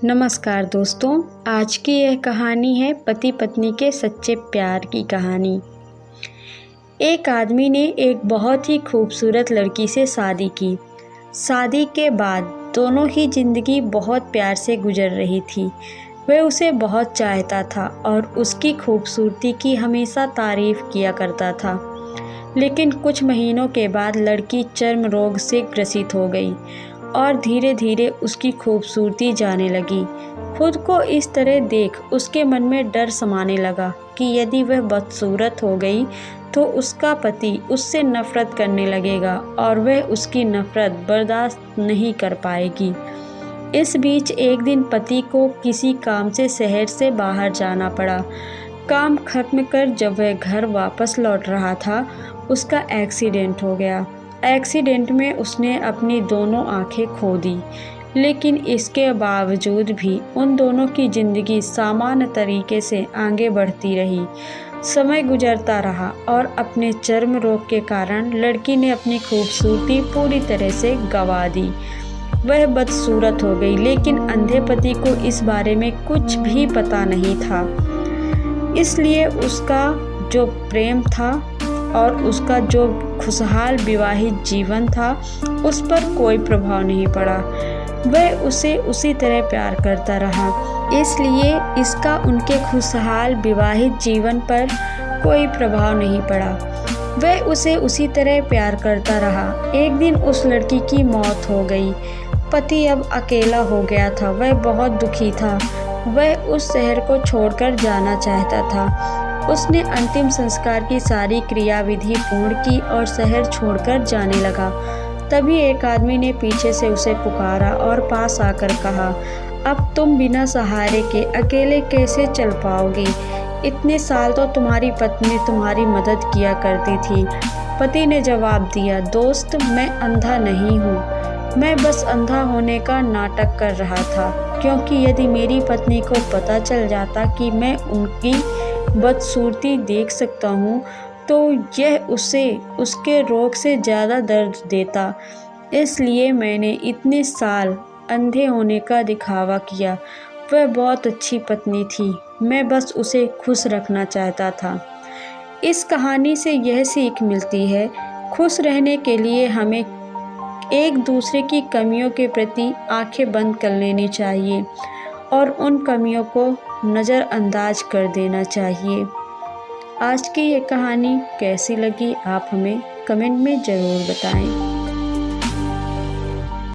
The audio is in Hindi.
नमस्कार दोस्तों, आज की यह कहानी है पति पत्नी के सच्चे प्यार की कहानी। एक आदमी ने एक बहुत ही खूबसूरत लड़की से शादी की। शादी के बाद दोनों ही जिंदगी बहुत प्यार से गुजर रही थी। वह उसे बहुत चाहता था और उसकी खूबसूरती की हमेशा तारीफ किया करता था। लेकिन कुछ महीनों के बाद लड़की चर्म रोग से ग्रसित हो गई और धीरे धीरे उसकी खूबसूरती जाने लगी। खुद को इस तरह देख उसके मन में डर समाने लगा कि यदि वह बदसूरत हो गई तो उसका पति उससे नफरत करने लगेगा और वह उसकी नफरत बर्दाश्त नहीं कर पाएगी। इस बीच एक दिन पति को किसी काम से शहर से बाहर जाना पड़ा। काम खत्म कर जब वह घर वापस लौट रहा था, उसका एक्सीडेंट हो गया। एक्सीडेंट में उसने अपनी दोनों आंखें खो दी, लेकिन इसके बावजूद भी उन दोनों की ज़िंदगी सामान्य तरीके से आगे बढ़ती रही। समय गुजरता रहा और अपने चर्म रोग के कारण लड़की ने अपनी खूबसूरती पूरी तरह से गंवा दी। वह बदसूरत हो गई, लेकिन अंधे पति को इस बारे में कुछ भी पता नहीं था। इसलिए उसका जो प्रेम था और उसका जो खुशहाल विवाहित जीवन था, उस पर कोई प्रभाव नहीं पड़ा। वह उसे उसी तरह प्यार करता रहा, इसलिए इसका उनके खुशहाल विवाहित जीवन पर कोई प्रभाव नहीं पड़ा। वह उसे उसी तरह प्यार करता रहा। एक दिन उस लड़की की मौत हो गई। पति अब अकेला हो गया था। वह बहुत दुखी था। वह उस शहर को छोड़कर जाना चाहता था। उसने अंतिम संस्कार की सारी क्रियाविधि पूर्ण की और शहर छोड़कर जाने लगा। तभी एक आदमी ने पीछे से उसे पुकारा और पास आकर कहा, अब तुम बिना सहारे के अकेले कैसे चल पाओगे? इतने साल तो तुम्हारी पत्नी तुम्हारी मदद किया करती थी। पति ने जवाब दिया, दोस्त, मैं अंधा नहीं हूँ। मैं बस अंधा होने का नाटक कर रहा था, क्योंकि यदि मेरी पत्नी को पता चल जाता कि मैं उनकी बदसूरती देख सकता हूँ तो यह उसे उसके रोग से ज़्यादा दर्द देता। इसलिए मैंने इतने साल अंधे होने का दिखावा किया। वह बहुत अच्छी पत्नी थी। मैं बस उसे खुश रखना चाहता था। इस कहानी से यह सीख मिलती है, खुश रहने के लिए हमें एक दूसरे की कमियों के प्रति आंखें बंद कर लेनी चाहिए और उन कमियों को नज़रअंदाज कर देना चाहिए। आज की ये कहानी कैसी लगी, आप हमें कमेंट में ज़रूर बताएं।